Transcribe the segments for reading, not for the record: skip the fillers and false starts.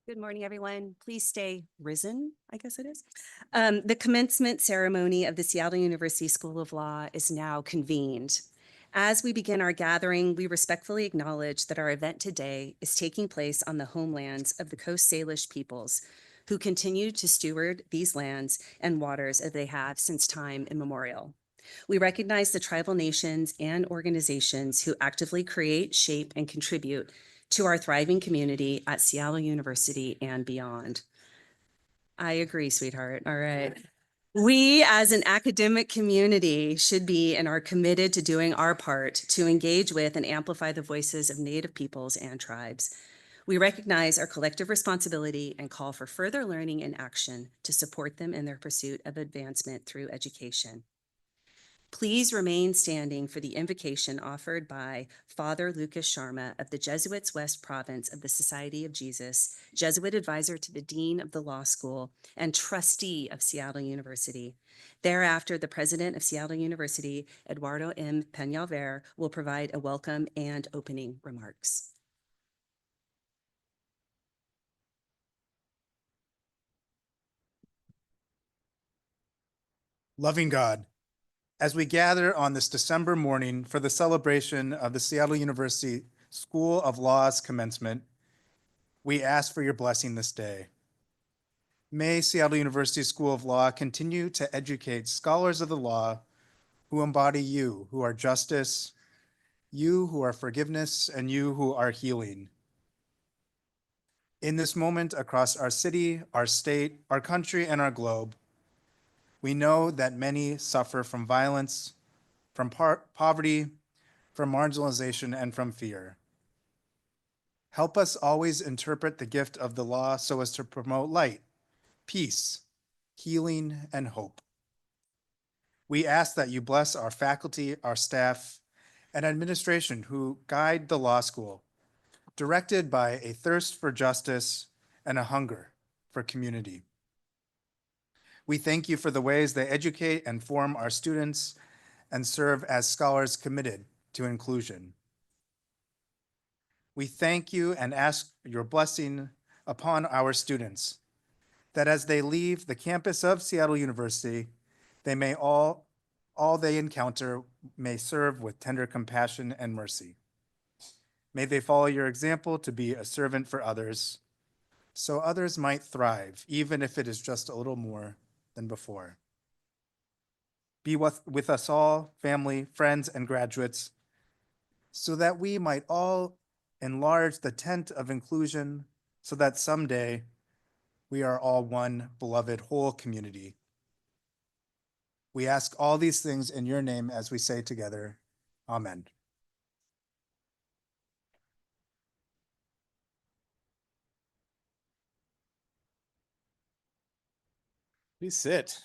Good morning, everyone. Please stay risen, I guess it is. The commencement ceremony of the Seattle University School of Law is now convened. As we begin our gathering, we respectfully acknowledge that our event today is taking place on the homelands of the Coast Salish peoples, who continue to steward these lands and waters as they have since time immemorial. We recognize the tribal nations and organizations who actively create, shape, and contribute to our thriving community at Seattle University and beyond. I agree, sweetheart. All right. We, as an academic community, should be and are committed to doing our part to engage with and amplify the voices of Native peoples and tribes. We recognize our collective responsibility and call for further learning and action to support them in their pursuit of advancement through education. Please remain standing for the invocation offered by Father Lucas Sharma of the Jesuits West Province of the Society of Jesus, Jesuit advisor to the Dean of the Law School and trustee of Seattle University. Thereafter, the president of Seattle University, Eduardo M. Peñalver, will provide a welcome and opening remarks. Loving God, as we gather on this December morning for the celebration of the Seattle University School of Law's commencement, we ask for your blessing this day. May Seattle University School of Law continue to educate scholars of the law who embody you, who are justice, you who are forgiveness, and you who are healing. In this moment across our city, our state, our country, and our globe, we know that many suffer from violence, from poverty, from marginalization, and from fear. Help us always interpret the gift of the law so as to promote light, peace, healing, and hope. We ask that you bless our faculty, our staff, and administration who guide the law school, directed by a thirst for justice and a hunger for community. We thank you for the ways they educate and form our students and serve as scholars committed to inclusion. We thank you and ask your blessing upon our students, that as they leave the campus of Seattle University, they may all they encounter may serve with tender compassion and mercy. May they follow your example to be a servant for others, so others might thrive, even if it is just a little more than before. Be with us all, family, friends, and graduates, so that we might all enlarge the tent of inclusion, so that someday we are all one beloved whole community. We ask all these things in your name as we say together, Amen. Please sit.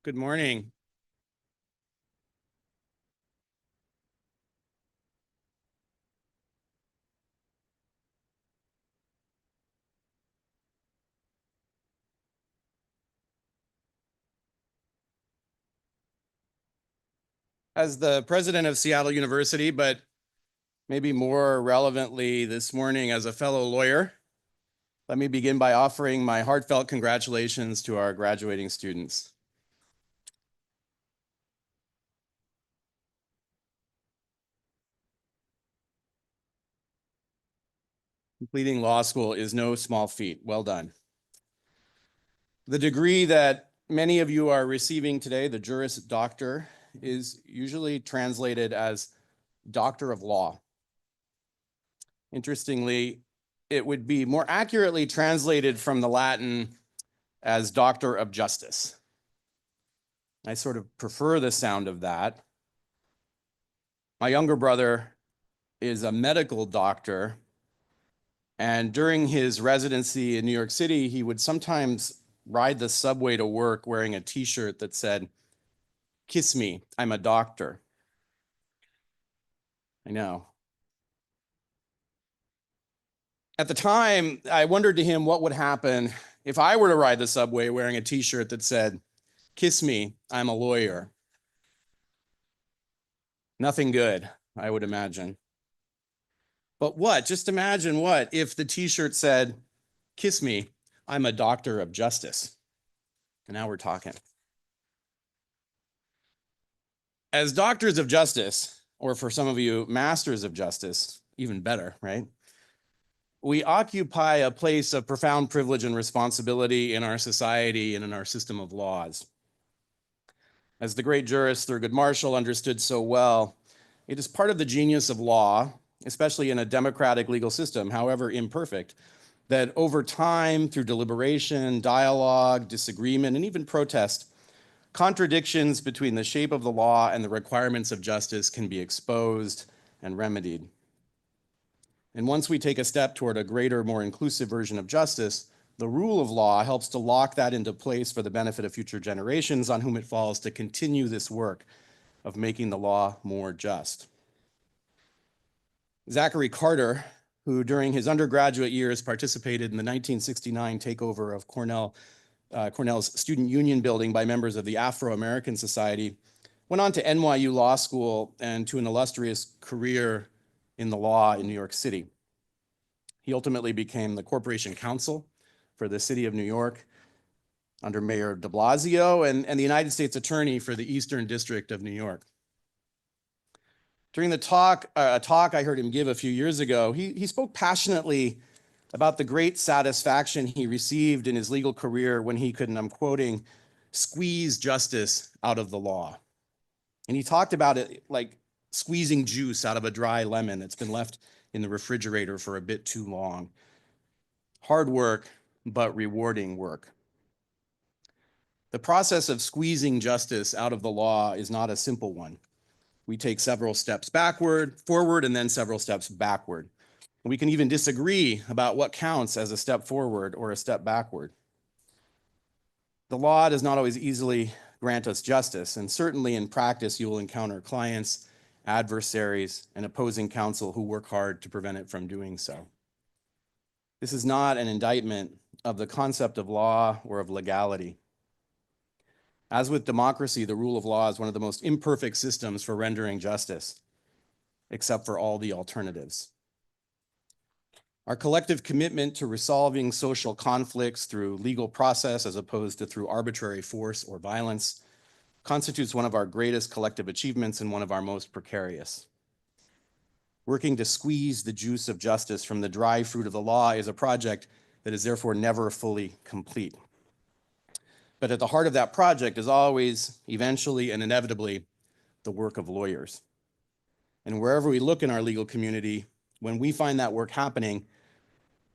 Good morning. As the president of Seattle University, but maybe more relevantly this morning as a fellow lawyer, let me begin by offering my heartfelt congratulations to our graduating students. Completing law school is no small feat. Well done. The degree that many of you are receiving today, the Juris Doctor, is usually translated as Doctor of Law. Interestingly, it would be more accurately translated from the Latin as Doctor of Justice. I sort of prefer the sound of that. My younger brother is a medical doctor, and during his residency in New York City, he would sometimes ride the subway to work wearing a t-shirt that said, "Kiss me, I'm a doctor." I know. At the time, I wondered to him what would happen if I were to ride the subway wearing a t-shirt that said, "Kiss me, I'm a lawyer." Nothing good, I would imagine. But what? Just imagine what if the t-shirt said, "Kiss me, I'm a doctor of justice." And now we're talking. As doctors of justice, or for some of you, masters of justice, even better, right? We occupy a place of profound privilege and responsibility in our society and in our system of laws. As the great jurist Thurgood Marshall understood so well, it is part of the genius of law, especially in a democratic legal system, however imperfect, that over time, through deliberation, dialogue, disagreement, and even protest, contradictions between the shape of the law and the requirements of justice can be exposed and remedied. And once we take a step toward a greater, more inclusive version of justice, the rule of law helps to lock that into place for the benefit of future generations on whom it falls to continue this work of making the law more just. Zachary Carter, who during his undergraduate years participated in the 1969 takeover of Cornell's student union building by members of the Afro-American Society, went on to NYU Law School and to an illustrious career in the law in New York City. He ultimately became the corporation counsel for the city of New York under Mayor de Blasio and the United States Attorney for the Eastern District of New York. During a talk I heard him give a few years ago, he spoke passionately about the great satisfaction he received in his legal career when he could, and I'm quoting, squeeze justice out of the law. And he talked about it like squeezing juice out of a dry lemon that's been left in the refrigerator for a bit too long. Hard work, but rewarding work. The process of squeezing justice out of the law is not a simple one. We take several steps forward, and then several steps backward. We can even disagree about what counts as a step forward or a step backward. The law does not always easily grant us justice, and certainly in practice, you will encounter clients, adversaries, and opposing counsel who work hard to prevent it from doing so. This is not an indictment of the concept of law or of legality. As with democracy, the rule of law is one of the most imperfect systems for rendering justice, except for all the alternatives. Our collective commitment to resolving social conflicts through legal process as opposed to through arbitrary force or violence constitutes one of our greatest collective achievements and one of our most precarious. Working to squeeze the juice of justice from the dry fruit of the law is a project that is therefore never fully complete. But at the heart of that project is always, eventually and inevitably, the work of lawyers. And wherever we look in our legal community, when we find that work happening,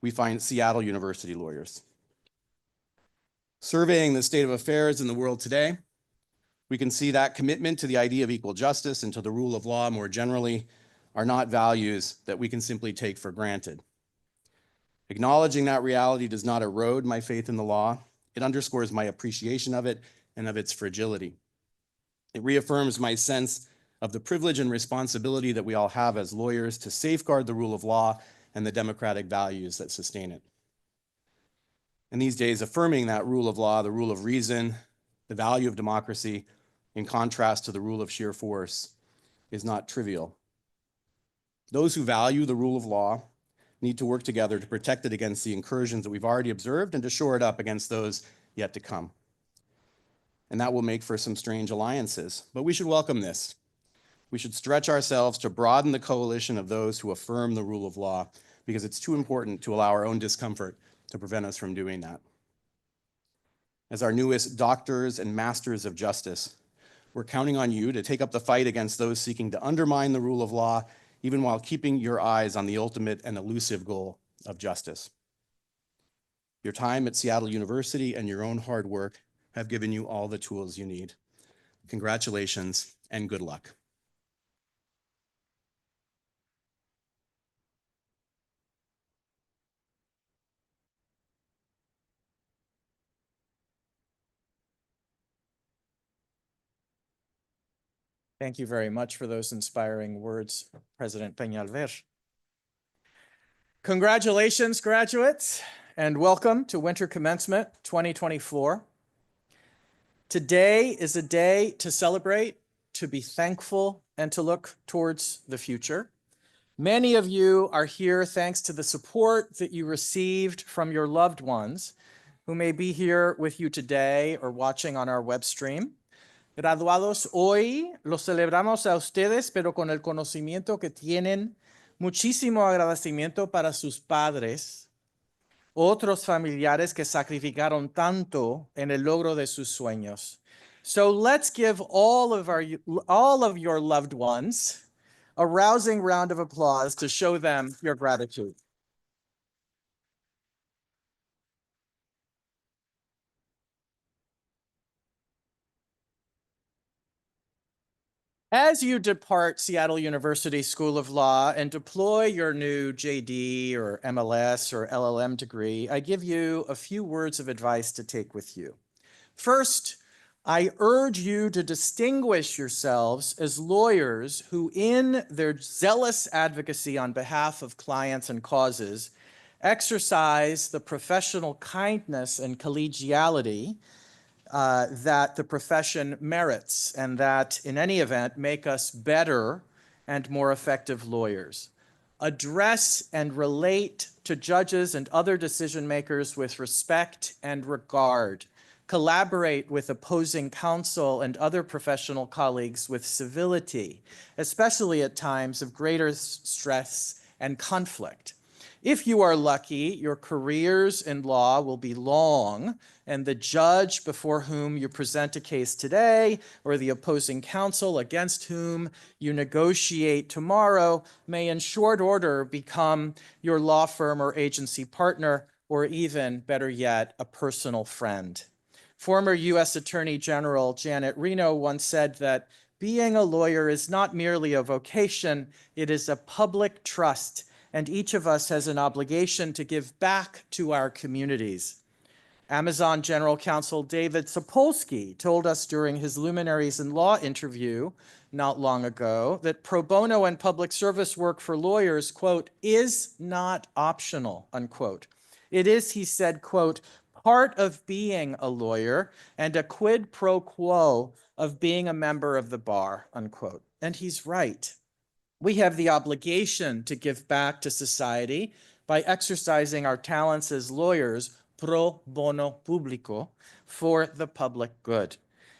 we find Seattle University lawyers. Surveying the state of affairs in the world today, we can see that commitment to the idea of equal justice and to the rule of law more generally are not values that we can simply take for granted. Acknowledging that reality does not erode my faith in the law. It underscores my appreciation of it and of its fragility. It reaffirms my sense of the privilege and responsibility that we all have as lawyers to safeguard the rule of law and the democratic values that sustain it. In these days, affirming that rule of law, the rule of reason, the value of democracy, in contrast to the rule of sheer force, is not trivial. Those who value the rule of law need to work together to protect it against the incursions that we've already observed and to shore it up against those yet to come. And that will make for some strange alliances, but we should welcome this. We should stretch ourselves to broaden the coalition of those who affirm the rule of law, because it's too important to allow our own discomfort to prevent us from doing that. As our newest doctors and masters of justice, we're counting on you to take up the fight against those seeking to undermine the rule of law, even while keeping your eyes on the ultimate and elusive goal of justice. Your time at Seattle University and your own hard work have given you all the tools you need. Congratulations and good luck. Thank you very much for those inspiring words, President Peñalver. Congratulations, graduates, and welcome to Winter Commencement 2024. Today is a day to celebrate, to be thankful, and to look towards the future. Many of you are here thanks to the support that you received from your loved ones who may be here with you today or watching on our web stream. Graduados, hoy los celebramos a ustedes, pero con el conocimiento que tienen muchísimo agradecimiento para sus padres, otros familiares que sacrificaron tanto en el logro de sus sueños. So let's give all of your loved ones a rousing round of applause to show them your gratitude. As you depart Seattle University School of Law and deploy your new JD or MLS or LLM degree, I give you a few words of advice to take with you. First, I urge you to distinguish yourselves as lawyers who, in their zealous advocacy on behalf of clients and causes, exercise the professional kindness and collegiality that the profession merits, and that, in any event, make us better and more effective lawyers. Address and relate to judges and other decision makers with respect and regard. Collaborate with opposing counsel and other professional colleagues with civility, especially at times of greater stress and conflict. If you are lucky, your careers in law will be long, and the judge before whom you present a case today, or the opposing counsel against whom you negotiate tomorrow, may in short order become your law firm or agency partner, or even, better yet, a personal friend. Former U.S. Attorney General Janet Reno once said that being a lawyer is not merely a vocation, it is a public trust, and each of us has an obligation to give back to our communities. Amazon General Counsel David Sapolsky told us during his Luminaries in Law interview not long ago that pro bono and public service work for lawyers, quote, is not optional, unquote. It is, he said, quote, part of being a lawyer and a quid pro quo of being a member of the bar, unquote. And he's right. We have the obligation to give back to society by exercising our talents as lawyers pro bono publico, for the public good.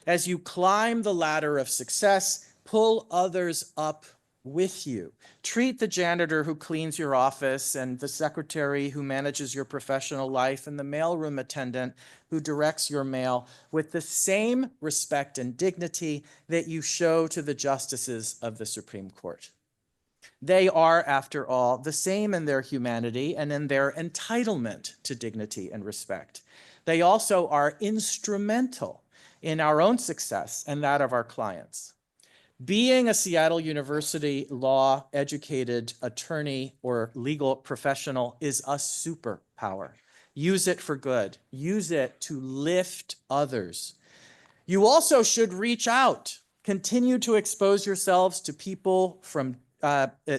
As you climb the ladder of success, pull others up with you. Treat the janitor who cleans your office and the secretary who manages your professional life and the mailroom attendant who directs your mail with the same respect and dignity that you show to the justices of the Supreme Court. They are, after all, the same in their humanity and in their entitlement to dignity and respect. They also are instrumental in our own success and that of our clients. Being a Seattle University law educated attorney or legal professional is a superpower. Use it for good. Use it to lift others. You also should reach out. Continue to expose yourselves to people from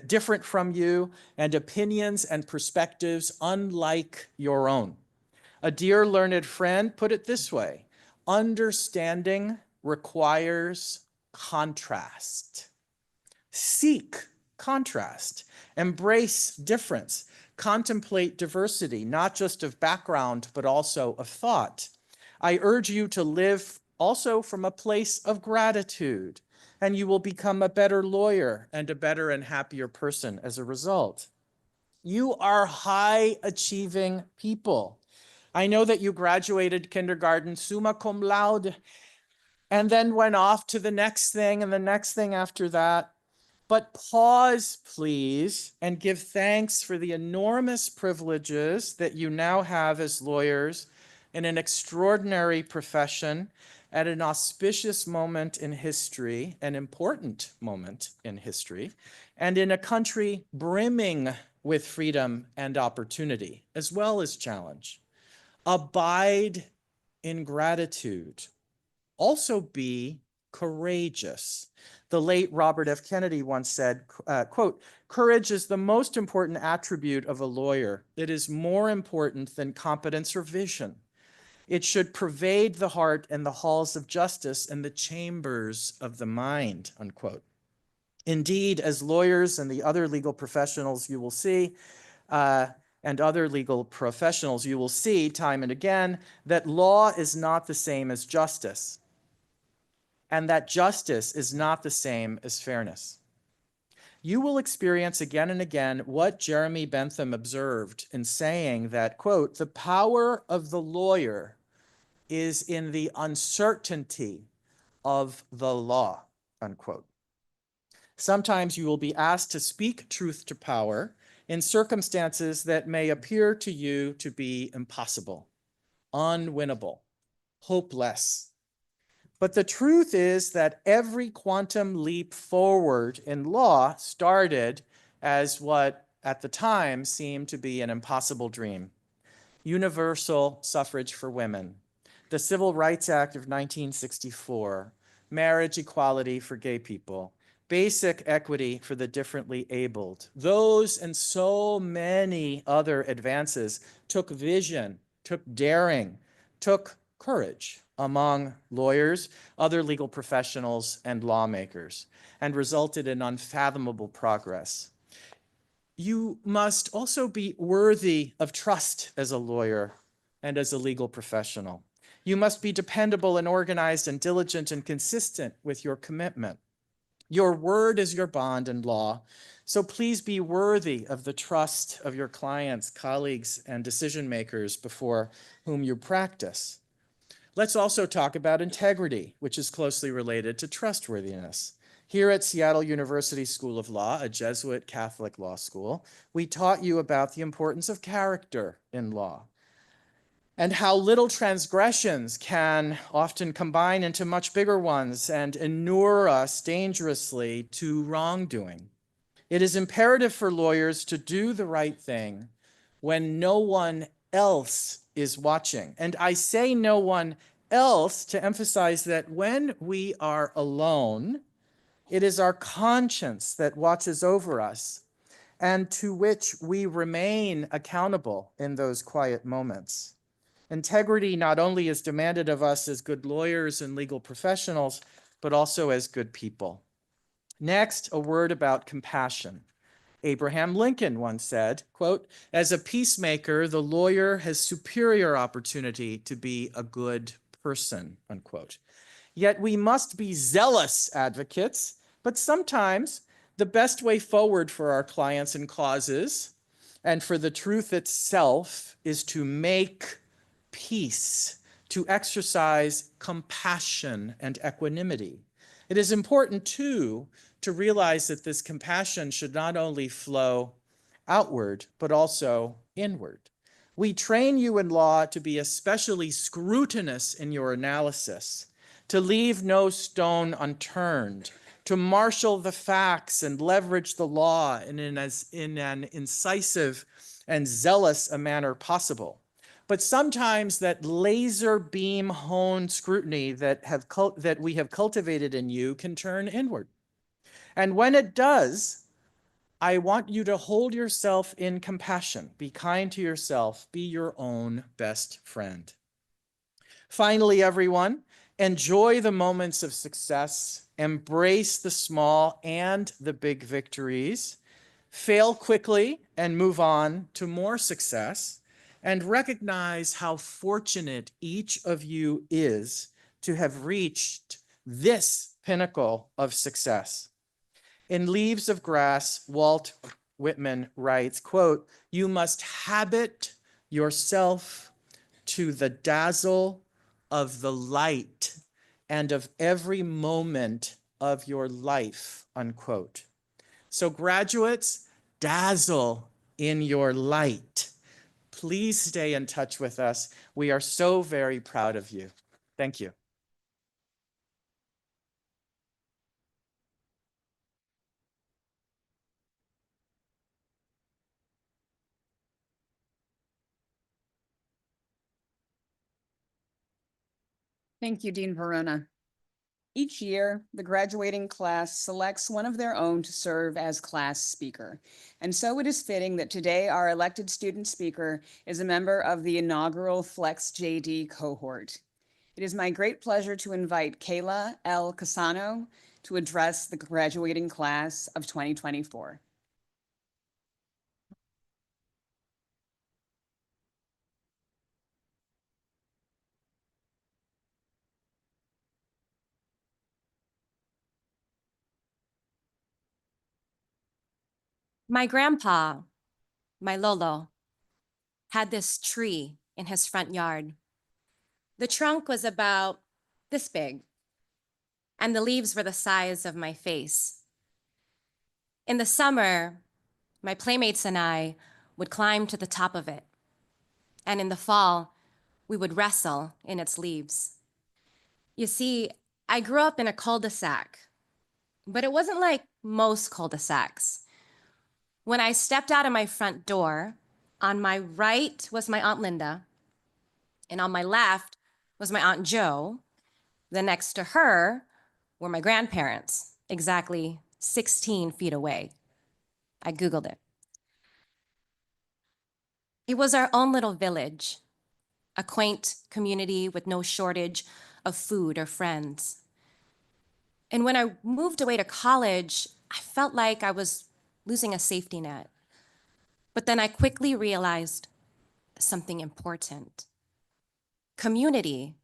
different from you and opinions and perspectives unlike your own. A dear learned friend put it this way: understanding requires contrast. Seek contrast. Embrace difference. Contemplate diversity, not just of background, but also of thought. I urge you to live also from a place of gratitude, and you will become a better lawyer and a better and happier person as a result. You are high-achieving people. I know that you graduated kindergarten summa cum laude and then went off to the next thing and the next thing after that. But pause, please, and give thanks for the enormous privileges that you now have as lawyers in an extraordinary profession at an auspicious moment in history, an important moment in history, and in a country brimming with freedom and opportunity, as well as challenge. Abide in gratitude. Also be courageous. The late Robert F. Kennedy once said, quote, "Courage is the most important attribute of a lawyer. It is more important than competence or vision. It should pervade the heart and the halls of justice and the chambers of the mind," unquote. Indeed, as lawyers and the other legal professionals you will see, time and again, that law is not the same as justice, and that justice is not the same as fairness. You will experience again and again what Jeremy Bentham observed in saying that, quote, "The power of the lawyer is in the uncertainty of the law, unquote. Sometimes you will be asked to speak truth to power in circumstances that may appear to you to be impossible, unwinnable, hopeless. But the truth is that every quantum leap forward in law started as what at the time seemed to be an impossible dream. Universal suffrage for women, the Civil Rights Act of 1964, marriage equality for gay people, basic equity for the differently abled. Those and so many other advances took vision, took daring, took courage among lawyers, other legal professionals, and lawmakers, and resulted in unfathomable progress. You must also be worthy of trust as a lawyer and as a legal professional. You must be dependable and organized and diligent and consistent with your commitment. Your word is your bond in law, so please be worthy of the trust of your clients, colleagues, and decision makers before whom you practice. Let's also talk about integrity, which is closely related to trustworthiness. Here at Seattle University School of Law, a Jesuit Catholic law school, we taught you about the importance of character in law and how little transgressions can often combine into much bigger ones and inure us dangerously to wrongdoing. It is imperative for lawyers to do the right thing when no one else is watching. And I say no one else to emphasize that when we are alone, it is our conscience that watches over us and to which we remain accountable in those quiet moments. Integrity not only is demanded of us as good lawyers and legal professionals, but also as good people. Next, a word about compassion. Abraham Lincoln once said, quote, "As a peacemaker, the lawyer has superior opportunity to be a good person," unquote. Yet we must be zealous advocates, but sometimes the best way forward for our clients and causes and for the truth itself is to make peace, to exercise compassion and equanimity. It is important, too, to realize that this compassion should not only flow outward, but also inward. We train you in law to be especially scrutinous in your analysis, to leave no stone unturned, to marshal the facts and leverage the law in an incisive and zealous a manner possible. But sometimes that laser beam honed scrutiny that we have cultivated in you can turn inward. And when it does, I want you to hold yourself in compassion. Be kind to yourself. Be your own best friend. Finally, everyone, enjoy the moments of success. Embrace the small and the big victories. Fail quickly and move on to more success. And recognize how fortunate each of you is to have reached this pinnacle of success. In Leaves of Grass, Walt Whitman writes, quote, "You must habit yourself to the dazzle of the light and of every moment of your life," unquote. So graduates, dazzle in your light. Please stay in touch with us. We are so very proud of you. Thank you. Thank you, Dean Verona. Each year, the graduating class selects one of their own to serve as class speaker. And so it is fitting that today our elected student speaker is a member of the inaugural Flex JD cohort. It is my great pleasure to invite Kayla L. Casano to address the graduating class of 2024. My grandpa, my lolo, had this tree in his front yard. The trunk was about this big. and the leaves were the size of my face. In the summer, my playmates and I would climb to the top of it, and in the fall, we would wrestle in its leaves. You see, I grew up in a cul-de-sac, but it wasn't like most cul-de-sacs. When I stepped out of my front door, on my right was my Aunt Linda, and on my left was my Aunt Jo. Then next to her were my grandparents, exactly 16 feet away. I Googled it. It was our own little village, a quaint community with no shortage of food or friends. And when I moved away to college, I felt like I was losing a safety net. But then I quickly realized something important. Community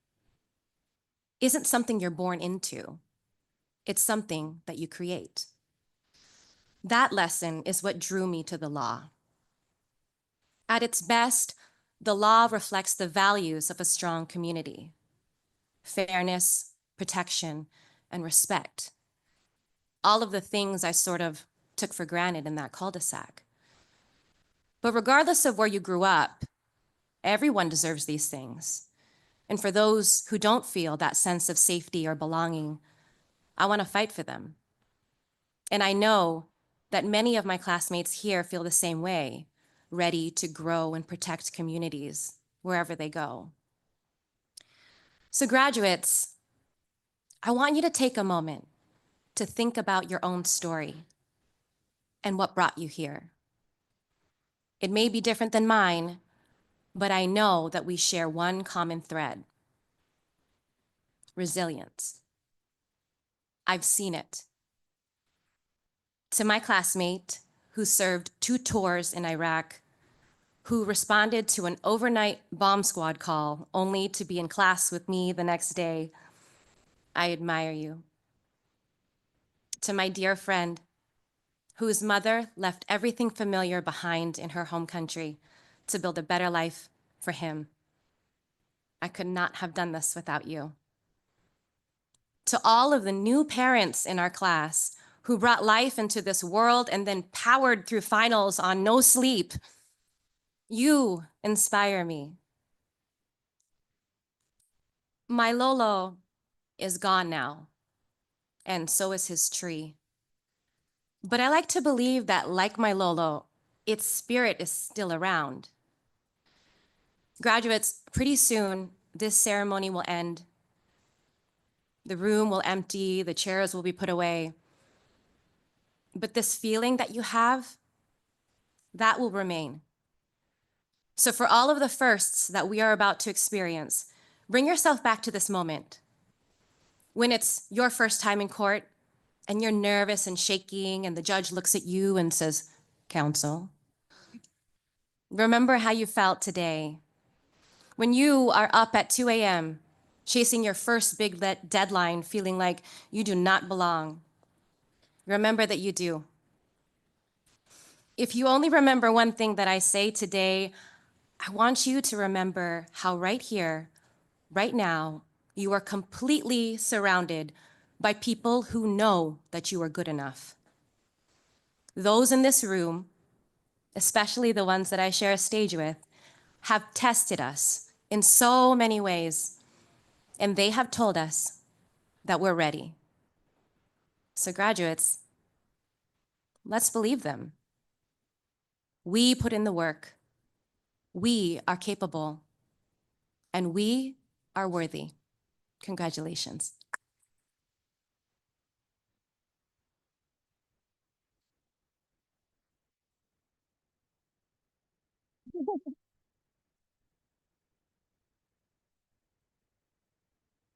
isn't something you're born into. It's something that you create. That lesson is what drew me to the law. At its best, the law reflects the values of a strong community: fairness, protection, and respect. All of the things I sort of took for granted in that cul-de-sac. But regardless of where you grew up, everyone deserves these things. And for those who don't feel that sense of safety or belonging, I want to fight for them. And I know that many of my classmates here feel the same way, ready to grow and protect communities wherever they go. So graduates, I want you to take a moment to think about your own story and what brought you here. It may be different than mine, but I know that we share one common thread: resilience. I've seen it. To my classmate who served 2 tours in Iraq, who responded to an overnight bomb squad call only to be in class with me the next day, I admire you. To my dear friend whose mother left everything familiar behind in her home country to build a better life for him, I could not have done this without you. To all of the new parents in our class who brought life into this world and then powered through finals on no sleep, you inspire me. My Lolo is gone now, and so is his tree. But I like to believe that, like my Lolo, its spirit is still around. Graduates, pretty soon, this ceremony will end. The room will empty, the chairs will be put away. But this feeling that you have, that will remain. So for all of the firsts that we are about to experience, bring yourself back to this moment. When it's your first time in court and you're nervous and shaking and the judge looks at you and says, "Counsel." Remember how you felt today. When you are up at 2 a.m. chasing your first big deadline, feeling like you do not belong. Remember that you do. If you only remember one thing that I say today, I want you to remember how right here, right now, you are completely surrounded by people who know that you are good enough. Those in this room, especially the ones that I share a stage with, have tested us in so many ways, and they have told us that we're ready. So graduates, let's believe them. We put in the work. We are capable, and we are worthy. Congratulations.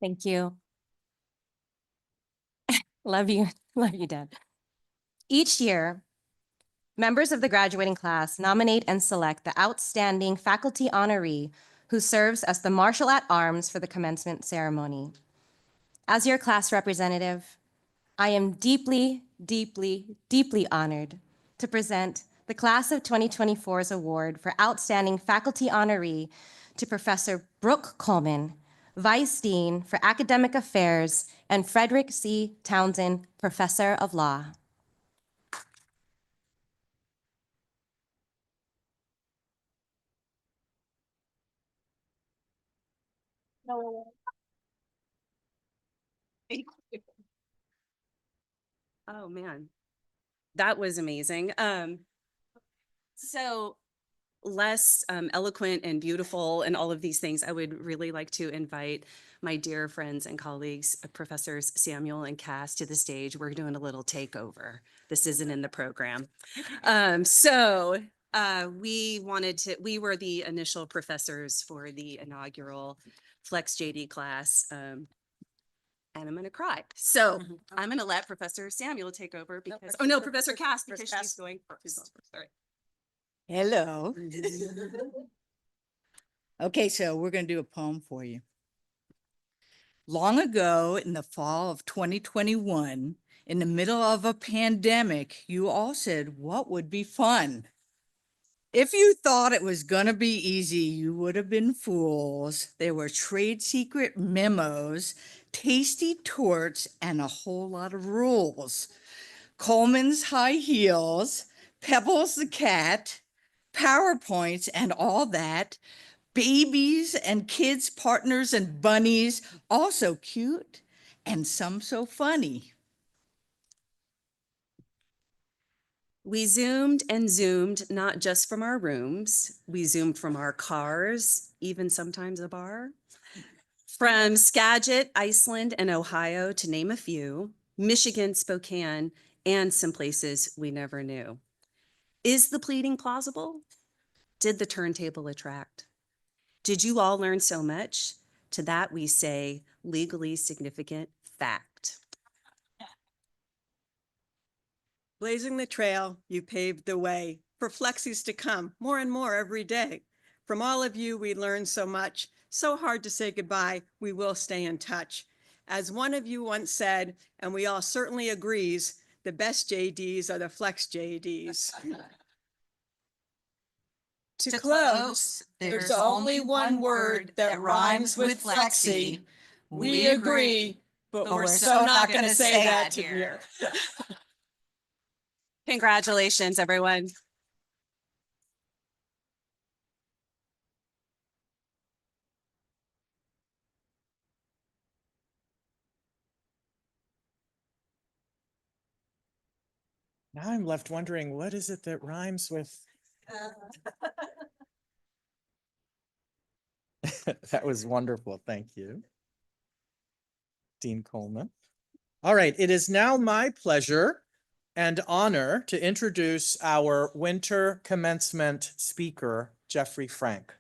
Thank you. Love you. Love you, Dad. Each year, members of the graduating class nominate and select the outstanding faculty honoree who serves as the Marshal at Arms for the commencement ceremony. As your class representative, I am deeply, deeply, deeply honored to present the Class of 2024's award for Outstanding Faculty Honoree to Professor Brooke Coleman, Vice Dean for Academic Affairs, and Frederick C. Townsend, Professor of Law. Oh, man. That was amazing. So less eloquent and beautiful and all of these things, I would really like to invite my dear friends and colleagues, Professors Samuel and Cass, to the stage. We're doing a little takeover. This isn't in the program. We were the initial professors for the inaugural Flex JD class. And I'm going to cry. So I'm going to let Professor Samuel take over because, oh no, Professor Cass, because she's going first. Sorry. Hello. Okay, so we're going to do a poem for you. Long ago, in the fall of 2021, in the middle of a pandemic, you all said, what would be fun? If you thought it was going to be easy, you would have been fools. There were trade secret memos, tasty torts, and a whole lot of rules. Coleman's high heels, Pebbles the cat, PowerPoints, and all that. Babies and kids, partners and bunnies, all so cute and some so funny. We zoomed and zoomed, not just from our rooms. We zoomed from our cars, even sometimes a bar. From Skagit, Iceland, and Ohio, to name a few, Michigan, Spokane, and some places we never knew. Is the pleading plausible? Did the turntable attract? Did you all learn so much? To that we say legally significant fact. Blazing the trail, you paved the way for Flexies to come more and more every day. From all of you, we learned so much, so hard to say goodbye, we will stay in touch. As one of you once said, and we all certainly agrees, the best JDs are the Flex JDs. To close, there's only one word that rhymes with Flexi. We agree, but we're so not going to say that here. Congratulations, everyone. Now I'm left wondering, what is it that rhymes with? That was wonderful. Thank you, Dean Coleman. All right, it is now my pleasure and honor to introduce our winter commencement speaker, Jeffrey Frank.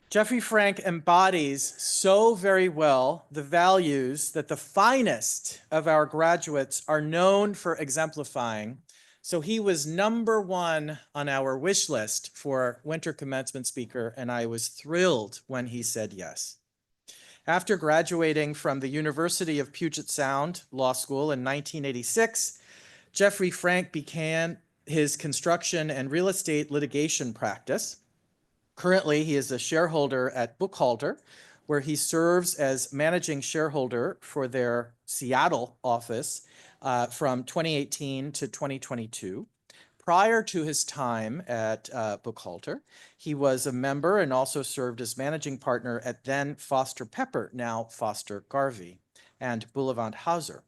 Jeffrey Frank embodies so very well the values that the finest of our graduates are known for exemplifying. So he was #1 on our wish list for winter commencement speaker, and I was thrilled when he said yes. After graduating from the University of Puget Sound Law School in 1986, Jeffrey Frank began his construction and real estate litigation practice. Currently, he is a shareholder at Buchalter, where he serves as managing shareholder for their Seattle office from 2018 to 2022. Prior to his time at Buchalter, he was a member and also served as managing partner at then Foster Pepper, now Foster Garvey, and Boulevard Hauser.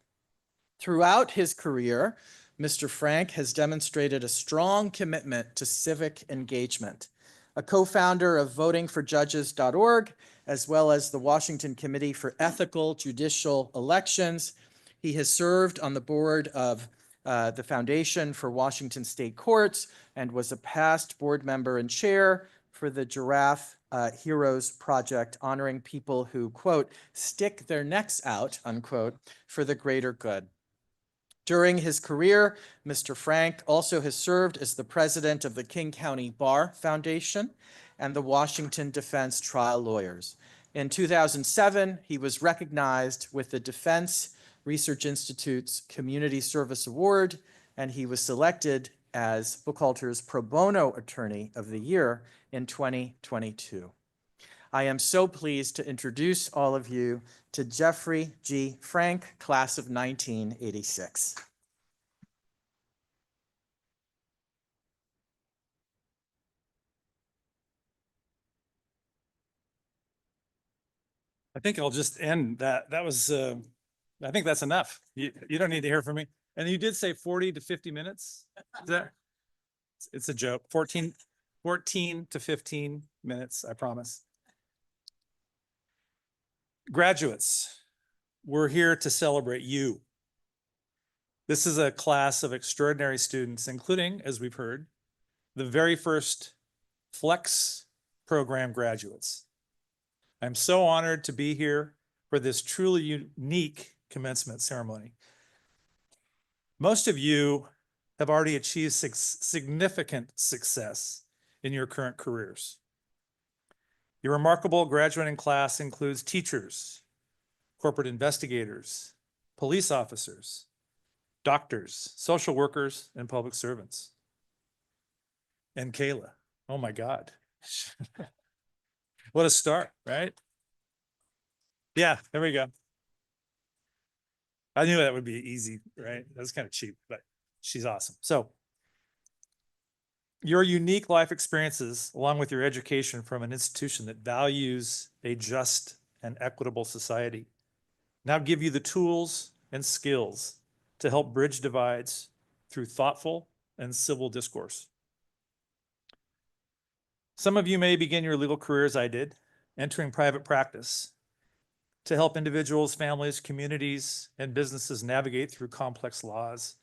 Throughout his career, Mr. Frank has demonstrated a strong commitment to civic engagement. A co-founder of votingforjudges.org, as well as the Washington Committee for Ethical Judicial Elections. He has served on the board of the Foundation for Washington State Courts and was a past board member and chair for the Giraffe Heroes Project, honoring people who, quote, stick their necks out, unquote, for the greater good. During his career, Mr. Frank also has served as the president of the King County Bar Foundation and the Washington Defense Trial Lawyers. In 2007, he was recognized with the Defense Research Institute's Community Service Award, and he was selected as Buchalter's Pro Bono Attorney of the Year in 2022. I am so pleased to introduce all of you to Jeffrey G. Frank, class of 1986. I think I'll just end that. That was, I think that's enough. You don't need to hear from me. And you did say 40 to 50 minutes? Is that? It's a joke. 14 to 15 minutes, I promise. Graduates, we're here to celebrate you. This is a class of extraordinary students, including, as we've heard, the very first Flex program graduates. I'm so honored to be here for this truly unique commencement ceremony. Most of you have already achieved significant success in your current careers. Your remarkable graduating class includes teachers, corporate investigators, police officers, doctors, social workers, and public servants. And Kayla, oh my God. What a start, right? Yeah, there we go. I knew that would be easy, right? That was kind of cheap, but she's awesome. So your unique life experiences, along with your education from an institution that values a just and equitable society, now give you the tools and skills to help bridge divides through thoughtful and civil discourse. Some of you may begin your legal career as I did, entering private practice to help individuals, families, communities, and businesses navigate through complex laws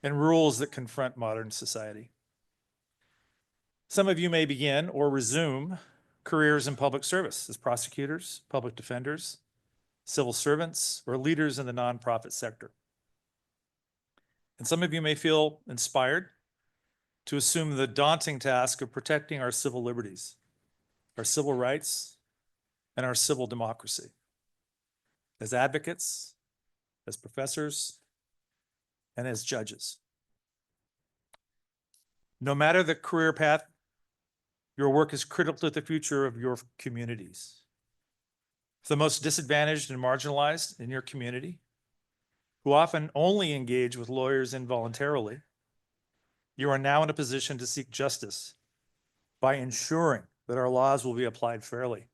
and rules that confront modern society. Some of you may begin or resume careers in public service as prosecutors, public defenders, civil servants, or leaders in the nonprofit sector. And some of you may feel inspired to assume the daunting task of protecting our civil liberties, our civil rights, and our civil democracy. As advocates, as professors, and as judges. No matter the career path, your work is critical to the future of your communities. For the most disadvantaged and marginalized in your community, who often only engage with lawyers involuntarily, you are now in a position to seek justice by ensuring that our laws will be applied fairly.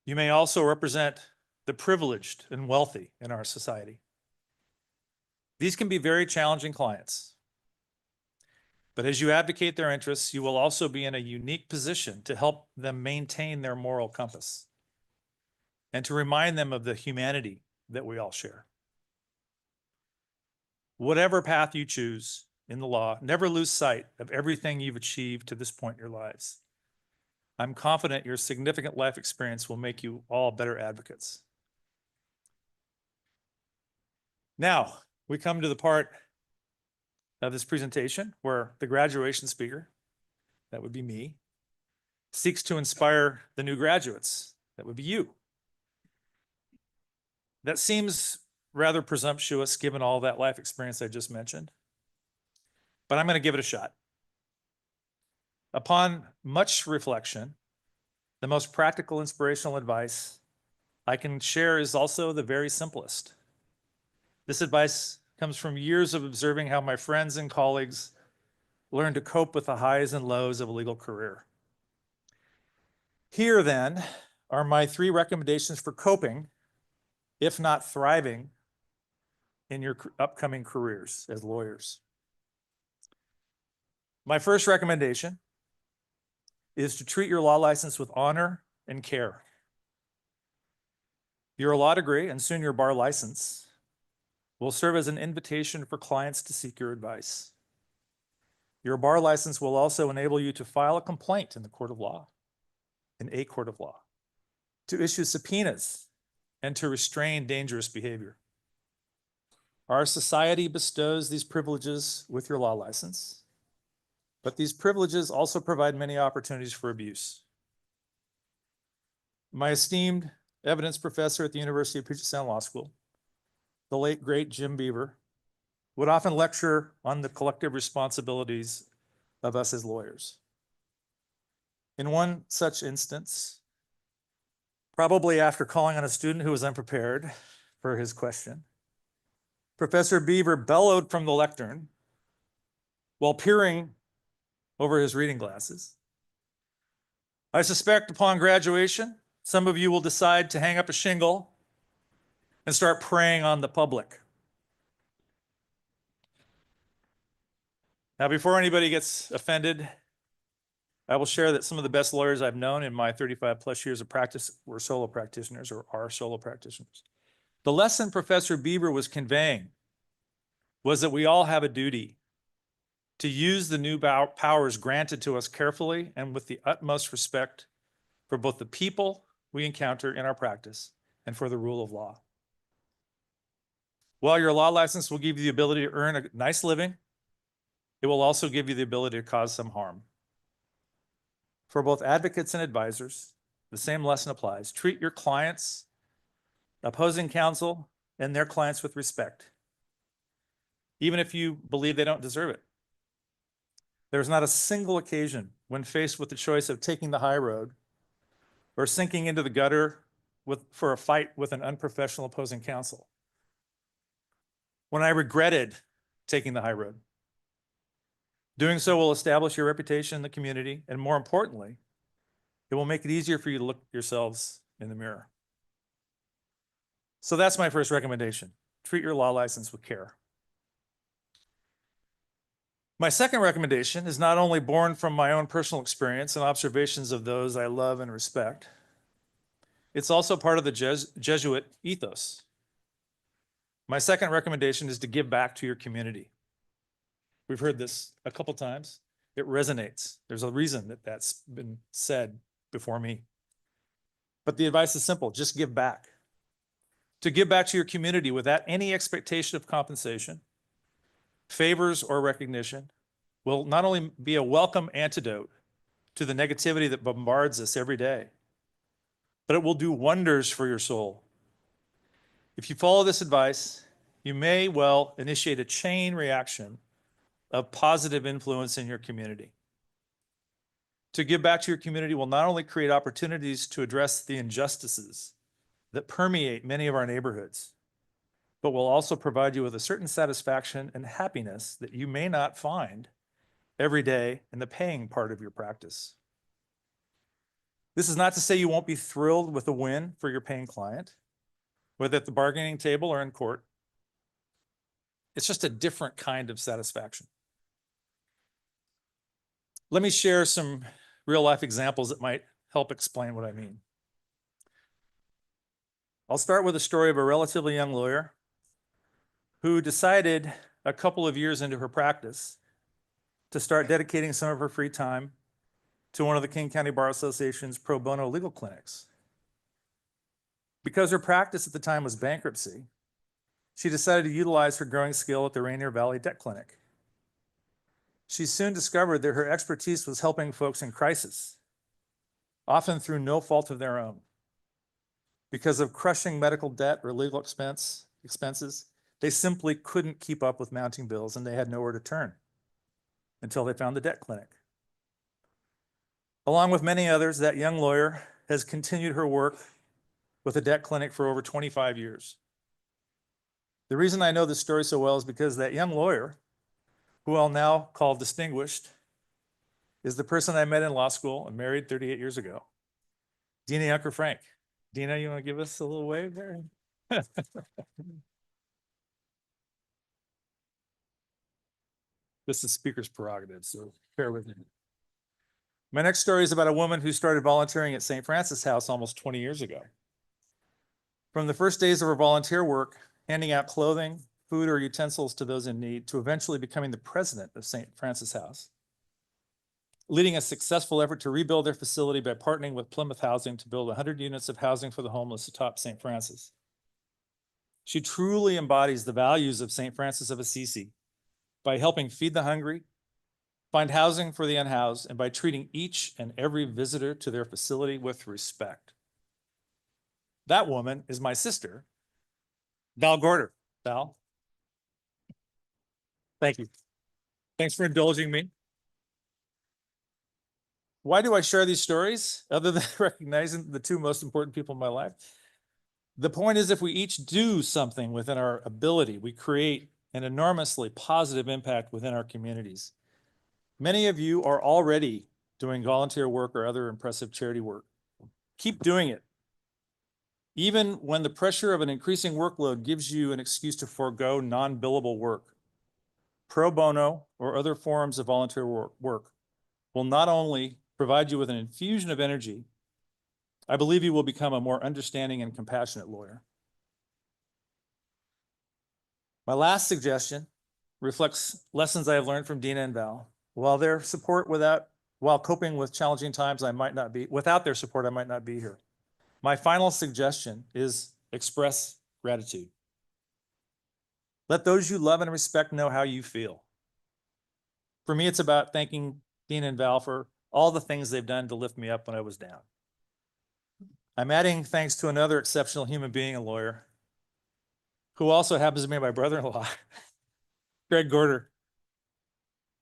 You may also represent the privileged and wealthy in our society. These can be very challenging clients. But as you advocate their interests, you will also be in a unique position to help them maintain their moral compass and to remind them of the humanity that we all share. Whatever path you choose in the law, never lose sight of everything you've achieved to this point in your lives. I'm confident your significant life experience will make you all better advocates. Now, we come to the part of this presentation where the graduation speaker, that would be me, seeks to inspire the new graduates, that would be you. That seems rather presumptuous given all that life experience I just mentioned, but I'm going to give it a shot. Upon much reflection, the most practical inspirational advice I can share is also the very simplest. This advice comes from years of observing how my friends and colleagues learn to cope with the highs and lows of a legal career. Here then are my 3 recommendations for coping, if not thriving, in your upcoming careers as lawyers. My first recommendation is to treat your law license with honor and care. Your law degree and soon your bar license will serve as an invitation for clients to seek your advice. Your bar license will also enable you to file a complaint in the court of law, in a court of law, to issue subpoenas, and to restrain dangerous behavior. Our society bestows these privileges with your law license, but these privileges also provide many opportunities for abuse. My esteemed evidence professor at the University of Puget Sound Law School, the late great Jim Beaver, would often lecture on the collective responsibilities of us as lawyers. In one such instance, probably after calling on a student who was unprepared for his question, Professor Beaver bellowed from the lectern while peering over his reading glasses. I suspect upon graduation, some of you will decide to hang up a shingle and start preying on the public. Now, before anybody gets offended, I will share that some of the best lawyers I've known in my 35 plus years of practice were solo practitioners or are solo practitioners. The lesson Professor Beaver was conveying was that we all have a duty to use the new powers granted to us carefully and with the utmost respect for both the people we encounter in our practice and for the rule of law. While your law license will give you the ability to earn a nice living, it will also give you the ability to cause some harm. For both advocates and advisors, the same lesson applies. Treat your clients, opposing counsel, and their clients with respect, even if you believe they don't deserve it. There's not a single occasion when faced with the choice of taking the high road or sinking into the gutter for a fight with an unprofessional opposing counsel, when I regretted taking the high road. Doing so will establish your reputation in the community, and more importantly, it will make it easier for you to look yourselves in the mirror. So that's my first recommendation. Treat your law license with care. My second recommendation is not only born from my own personal experience and observations of those I love and respect, it's also part of the Jesuit ethos. My second recommendation is to give back to your community. We've heard this a couple times. It resonates. There's a reason that that's been said before me. But the advice is simple, just give back. To give back to your community without any expectation of compensation, favors, or recognition will not only be a welcome antidote to the negativity that bombards us every day, but it will do wonders for your soul. If you follow this advice, you may well initiate a chain reaction of positive influence in your community. To give back to your community will not only create opportunities to address the injustices that permeate many of our neighborhoods, but will also provide you with a certain satisfaction and happiness that you may not find every day in the paying part of your practice. This is not to say you won't be thrilled with a win for your paying client, whether at the bargaining table or in court. It's just a different kind of satisfaction. Let me share some real life examples that might help explain what I mean. I'll start with a story of a relatively young lawyer who decided a couple of years into her practice to start dedicating some of her free time to one of the King County Bar Association's pro bono legal clinics. Because her practice at the time was bankruptcy, she decided to utilize her growing skill at the Rainier Valley Debt Clinic. She soon discovered that her expertise was helping folks in crisis, often through no fault of their own. Because of crushing medical debt or legal expenses, they simply couldn't keep up with mounting bills and they had nowhere to turn until they found the debt clinic. Along with many others, that young lawyer has continued her work with the debt clinic for over 25 years. The reason I know this story so well is because that young lawyer, who I'll now call distinguished, is the person I met in law school and married 38 years ago, Dina Yunker Frank. Dina, you want to give us a little wave there? This is speaker's prerogative, so bear with me. My next story is about a woman who started volunteering at St. Francis House almost 20 years ago. From the first days of her volunteer work, handing out clothing, food, or utensils to those in need, to eventually becoming the president of St. Francis House, leading a successful effort to rebuild their facility by partnering with Plymouth Housing to build 100 units of housing for the homeless atop St. Francis. She truly embodies the values of St. Francis of Assisi by helping feed the hungry, find housing for the unhoused, and by treating each and every visitor to their facility with respect. That woman is my sister, Val Gorder. Val, thank you. Thanks for indulging me. Why do I share these stories other than recognizing the two most important people in my life? The point is, if we each do something within our ability, we create an enormously positive impact within our communities. Many of you are already doing volunteer work or other impressive charity work. Keep doing it. Even when the pressure of an increasing workload gives you an excuse to forego non-billable work, pro bono or other forms of volunteer work will not only provide you with an infusion of energy, I believe you will become a more understanding and compassionate lawyer. My last suggestion reflects lessons I have learned from Dina and Val. While coping with challenging times, without their support, I might not be here. My final suggestion is express gratitude. Let those you love and respect know how you feel. For me, it's about thanking Dina and Val for all the things they've done to lift me up when I was down. I'm adding thanks to another exceptional human being, a lawyer, who also happens to be my brother-in-law, Greg Gorder.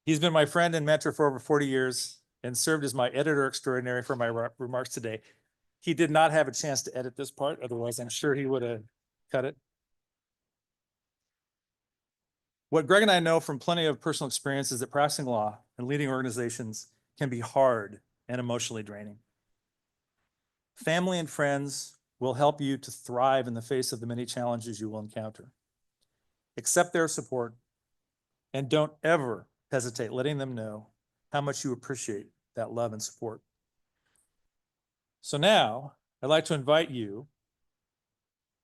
He's been my friend and mentor for over 40 years and served as my editor extraordinary for my remarks today. He did not have a chance to edit this part, otherwise I'm sure he would have cut it. What Greg and I know from plenty of personal experience is that practicing law and leading organizations can be hard and emotionally draining. Family and friends will help you to thrive in the face of the many challenges you will encounter. Accept their support and don't ever hesitate letting them know how much you appreciate that love and support. So now I'd like to invite you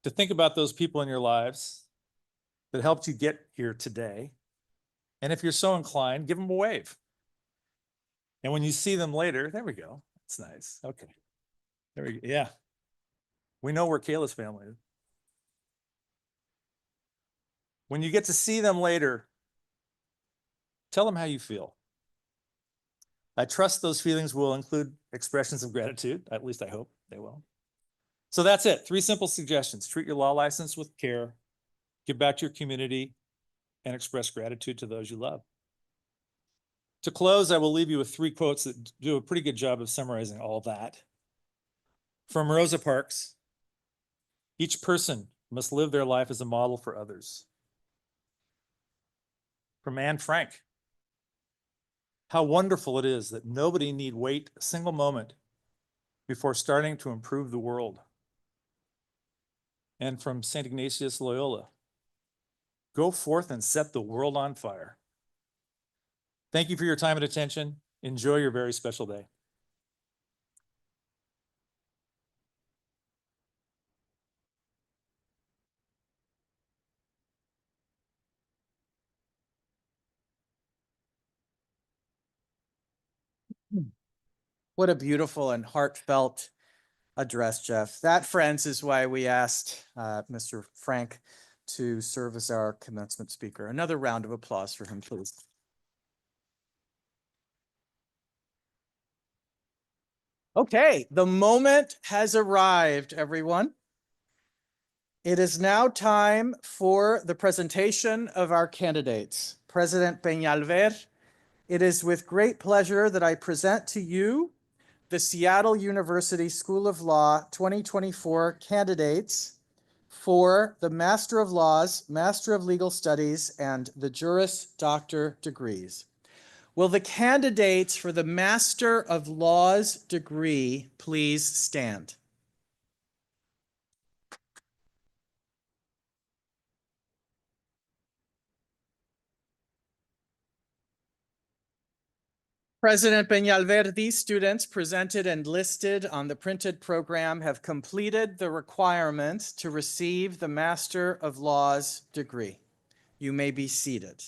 to think about those people in your lives that helped you get here today. And if you're so inclined, give them a wave. And when you see them later, there we go. That's nice. Okay. There we go. Yeah. We know where Kayla's family is. When you get to see them later, tell them how you feel. I trust those feelings will include expressions of gratitude. At least I hope they will. So that's it. 3 simple suggestions. Treat your law license with care, give back to your community, and express gratitude to those you love. To close, I will leave you with 3 quotes that do a pretty good job of summarizing all that. From Rosa Parks, each person must live their life as a model for others. From Anne Frank, how wonderful it is that nobody need wait a single moment before starting to improve the world. And from St. Ignatius Loyola, go forth and set the world on fire. Thank you for your time and attention. Enjoy your very special day. What a beautiful and heartfelt address, Jeff. That, friends, is why we asked Mr. Frank to serve as our commencement speaker. Another round of applause for him, please. Okay, the moment has arrived, everyone. It is now time for the presentation of our candidates. President Peñalver, it is with great pleasure that I present to you the Seattle University School of Law 2024 candidates for the Master of Laws, Master of Legal Studies, and the Juris Doctor degrees. Will the candidates for the Master of Laws degree please stand? President Peñalver, these students presented and listed on the printed program have completed the requirements to receive the Master of Laws degree. You may be seated.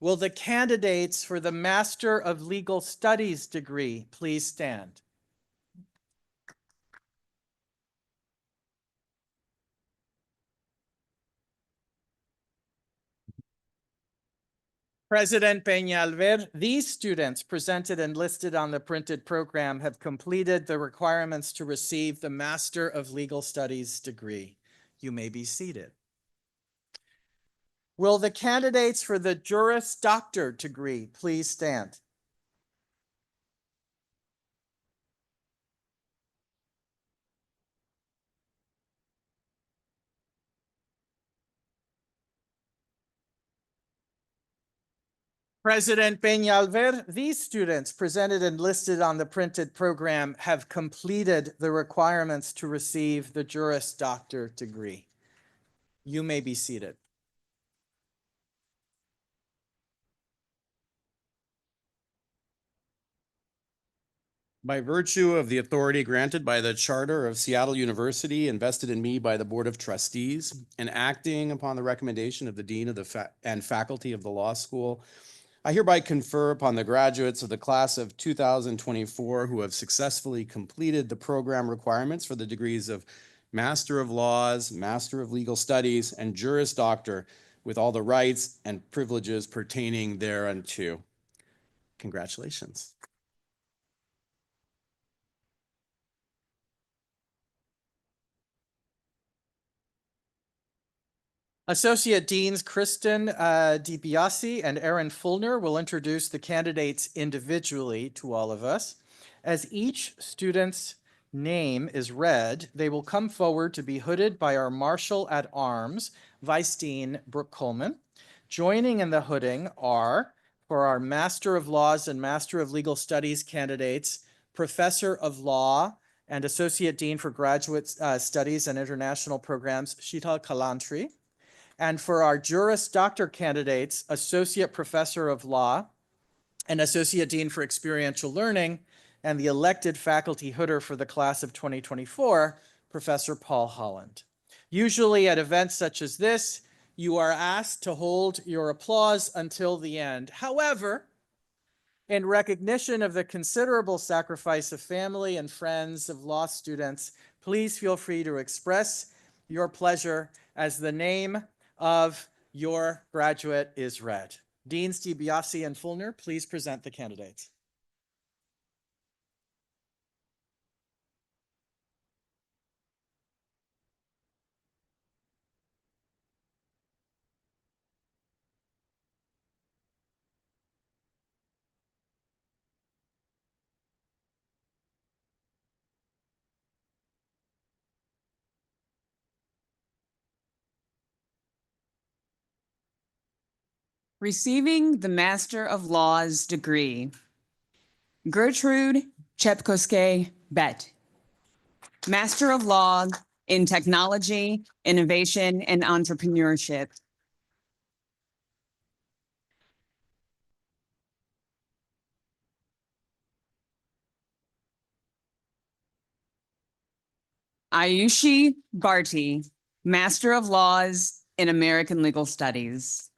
Will the candidates for the Master of Legal Studies degree please stand? President Peñalver, these students presented and listed on the printed program have completed the requirements to receive the Master of Legal Studies degree. You may be seated. Will the candidates for the Juris Doctor degree please stand? President Peñalver, these students presented and listed on the printed program have completed the requirements to receive the Juris Doctor degree. You may be seated. By virtue of the authority granted by the Charter of Seattle University and vested in me by the Board of Trustees, and acting upon the recommendation of the Dean of the and faculty of the law school, I hereby confer upon the graduates of the class of 2024 who have successfully completed the program requirements for the degrees of Master of Laws, Master of Legal Studies, and Juris Doctor with all the rights and privileges pertaining thereunto. Congratulations. Associate Deans Kristen DiBiase and Erin Fulner will introduce the candidates individually to all of us. As each student's name is read, they will come forward to be hooded by our Marshal at Arms, Vice Dean Brooke Coleman. Joining in the hooding are, for our Master of Laws and Master of Legal Studies candidates, Professor of Law and Associate Dean for Graduate Studies and International Programs, Sheetal Kalantri. And for our Juris Doctor candidates, Associate Professor of Law and Associate Dean for Experiential Learning, and the elected faculty hooder for the class of 2024, Professor Paul Holland. Usually at events such as this, you are asked to hold your applause until the end. However, in recognition of the considerable sacrifice of family and friends of law students, please feel free to express your pleasure as the name of your graduate is read. Deans DiBiase and Fulner, please present the candidates. Receiving the Master of Laws degree, Gertrude Chepkoske Bet, Master of Law in Technology, Innovation, and Entrepreneurship. Ayushi Bharti, Master of Laws in American Legal Studies.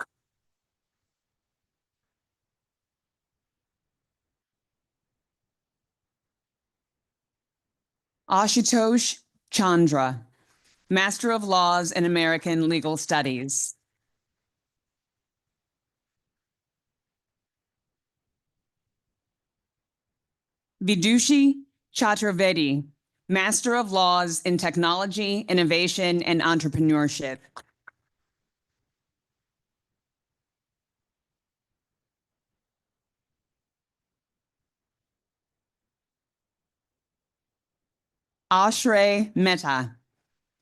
Ashutosh Chandra, Master of Laws in American Legal Studies. Vidushi Chaturvedi, Master of Laws in Technology, Innovation, and Entrepreneurship. Ashray Mehta,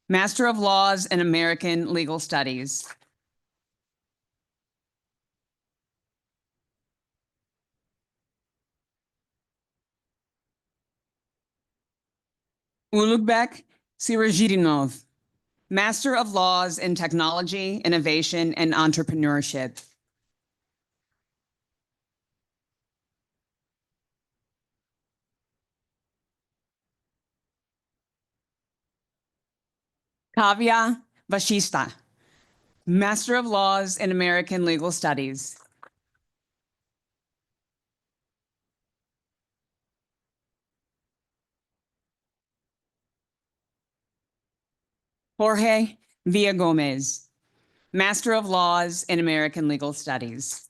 Master of Laws in American Legal Studies. Ulugbek Sirajidinov, Master of Laws in Technology, Innovation, and Entrepreneurship. Kavya Vashista, Master of Laws in American Legal Studies. Jorge Villagomez, Master of Laws in American Legal Studies.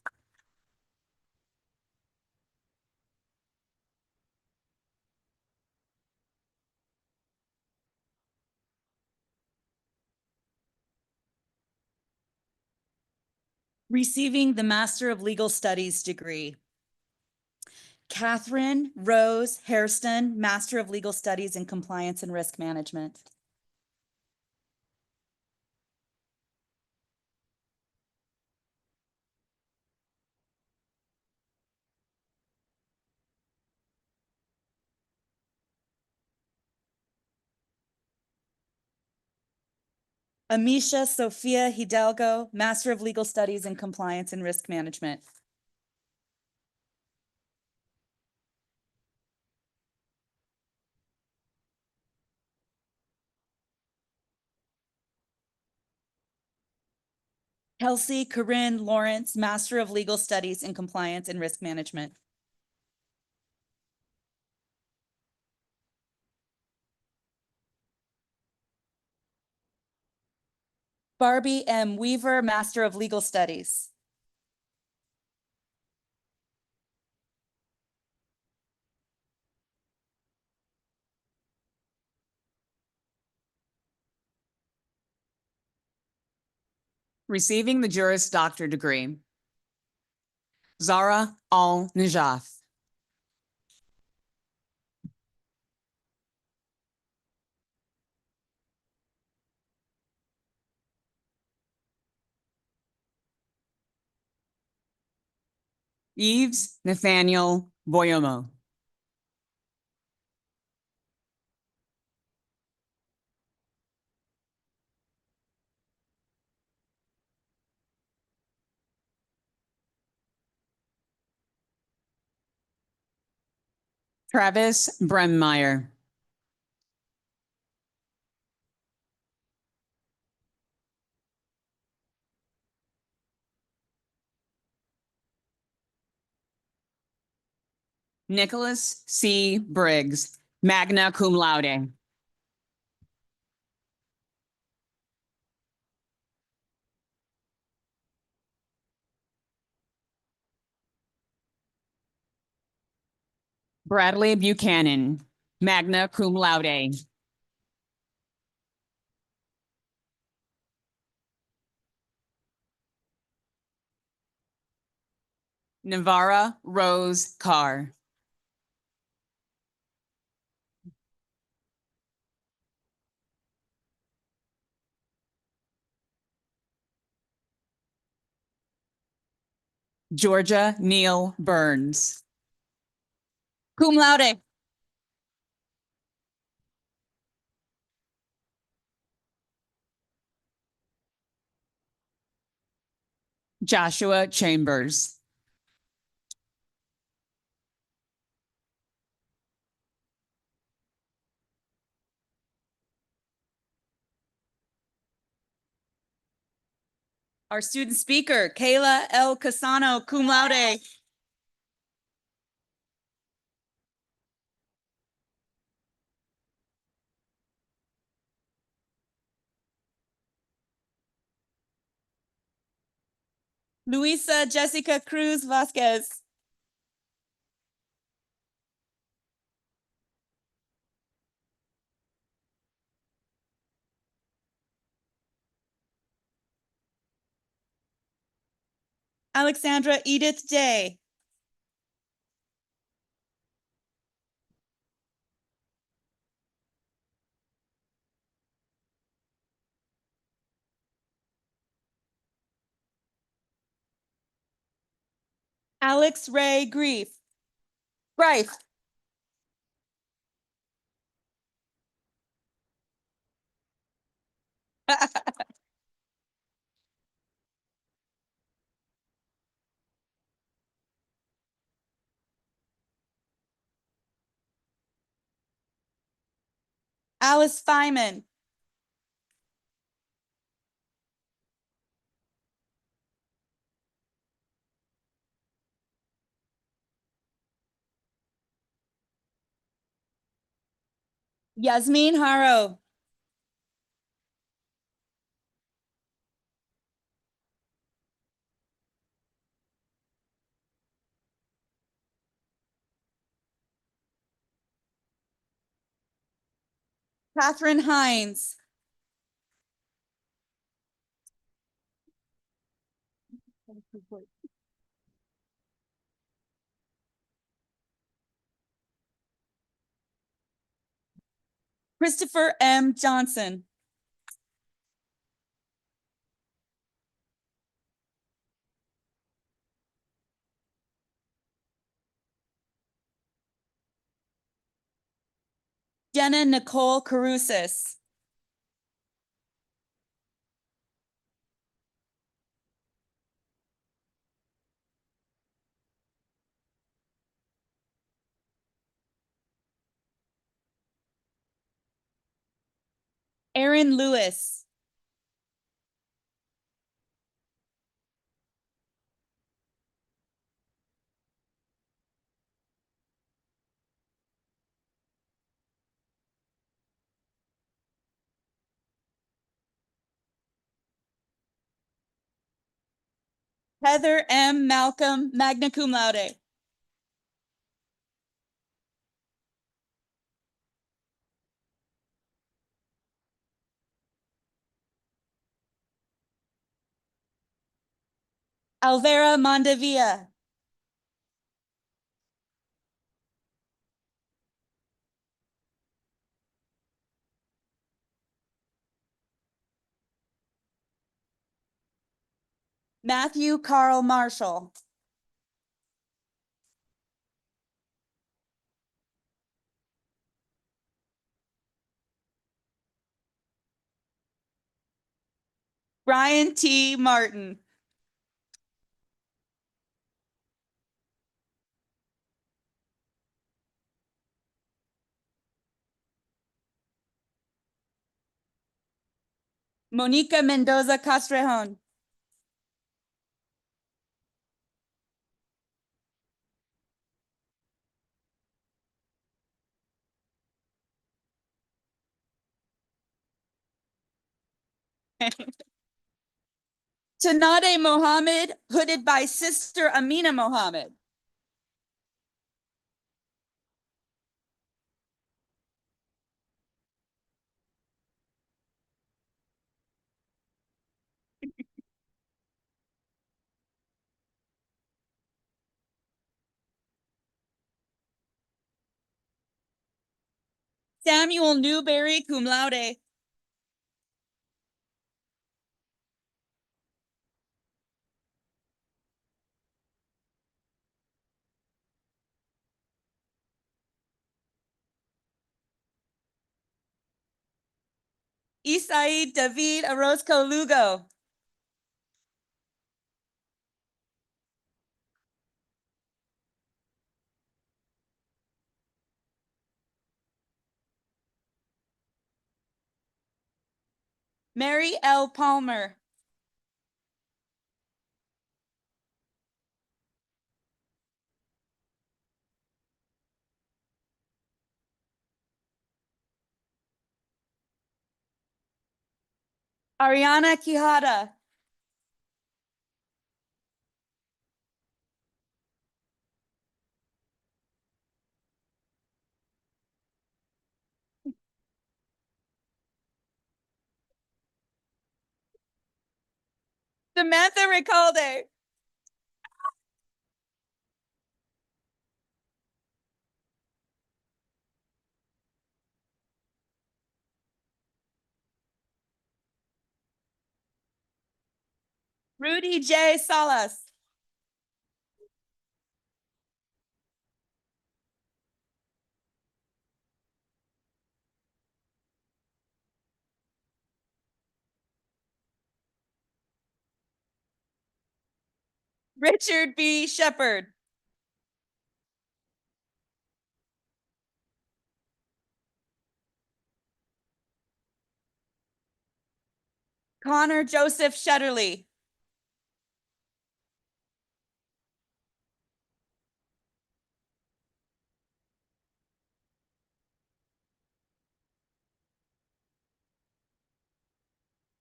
Receiving the Master of Legal Studies degree, Catherine Rose Hairston, Master of Legal Studies in Compliance and Risk Management. Amisha Sophia Hidalgo, Master of Legal Studies in Compliance and Risk Management. Kelsey Corinne Lawrence, Master of Legal Studies in Compliance and Risk Management. Barbie M. Weaver, Master of Legal Studies. Receiving the Juris Doctor degree, Zara Al-Najaf. Yves Nathaniel Boyomo. Travis Bremmeyer. Nicholas C. Briggs, magna cum laude. Bradley Buchanan, magna cum laude. Navara Rose Carr. Georgia Neal Burns. Cum laude. Joshua Chambers. Our student speaker, Kayla L. Casano, cum laude. Luisa Jessica Cruz Vasquez. Alexandra Edith Day. Alex Ray Grief. Greif. Alice Feynman. Yasmin Haro. Catherine Hines. Christopher M. Johnson. Jenna Nicole Carusis. Aaron Lewis. Heather M. Malcolm, magna cum laude. Alvera Mondavia. Matthew Carl Marshall. Brian T. Martin. Monica Mendoza Castrejon. Tanade Mohammed, hooded by Sister Amina Mohammed. Samuel Newberry, cum laude. Isai David Orozco Lugo. Mary L. Palmer. Ariana Quijada. Samantha Recalde. Rudy J. Salas. Richard B. Shepard. Connor Joseph Shetterly.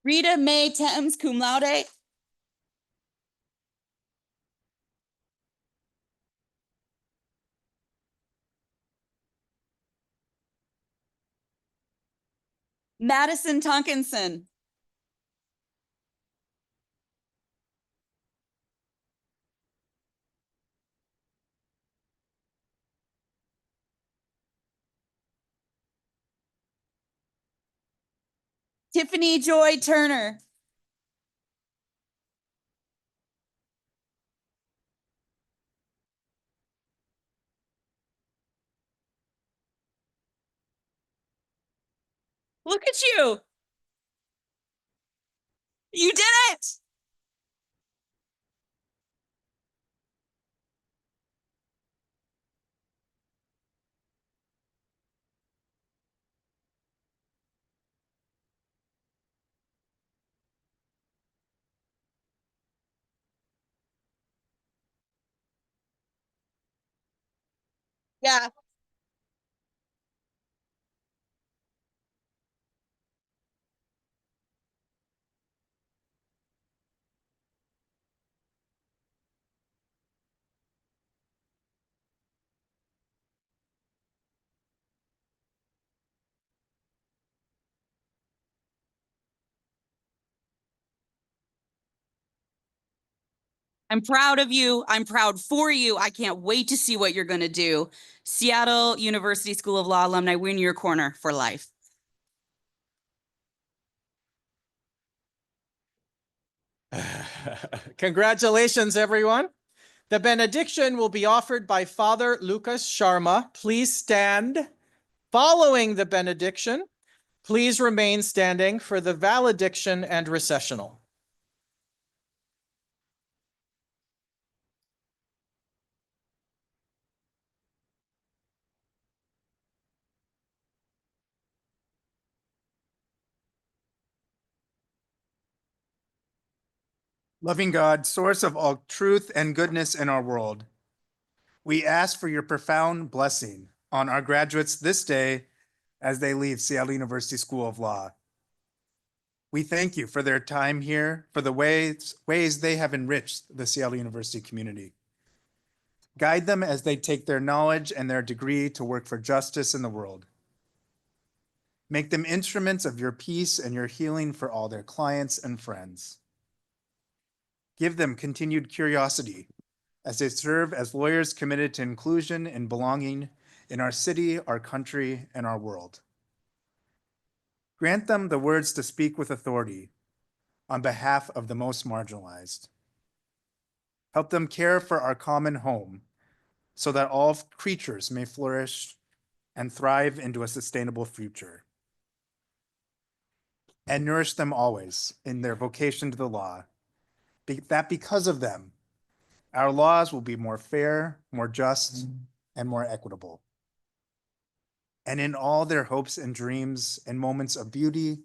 Rita Mae Thames, cum laude. Madison Tonkinson. Tiffany Joy Turner. Look at you. You did it. Yeah. I'm proud of you. I'm proud for you. I can't wait to see what you're going to do. Seattle University School of Law alumni, we're in your corner for life. Congratulations, everyone. The benediction will be offered by Father Lucas Sharma. Please stand. Following the benediction, please remain standing for the valediction and recessional. Loving God, source of all truth and goodness in our world, we ask for your profound blessing on our graduates this day as they leave Seattle University School of Law. We thank you for their time here, for the ways they have enriched the Seattle University community. Guide them as they take their knowledge and their degree to work for justice in the world. Make them instruments of your peace and your healing for all their clients and friends. Give them continued curiosity as they serve as lawyers committed to inclusion and belonging in our city, our country, and our world. Grant them the words to speak with authority on behalf of the most marginalized. Help them care for our common home so that all creatures may flourish and thrive into a sustainable future. And nourish them always in their vocation to the law, that because of them, our laws will be more fair, more just, and more equitable. And in all their hopes and dreams and moments of beauty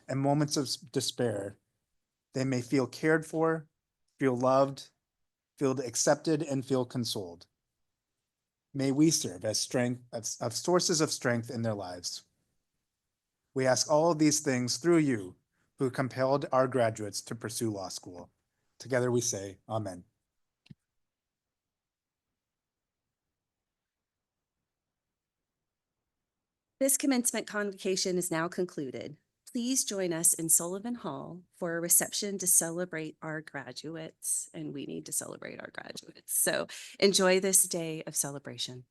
and moments of despair, they may feel cared for, feel loved, feel accepted, and feel consoled. May we serve as sources of strength in their lives. We ask all of these things through you, who compelled our graduates to pursue law school. Together we say, Amen. This commencement convocation is now concluded. Please join us in Sullivan Hall for a reception to celebrate our graduates, and we need to celebrate our graduates. So enjoy this day of celebration.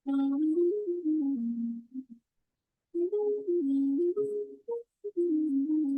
you.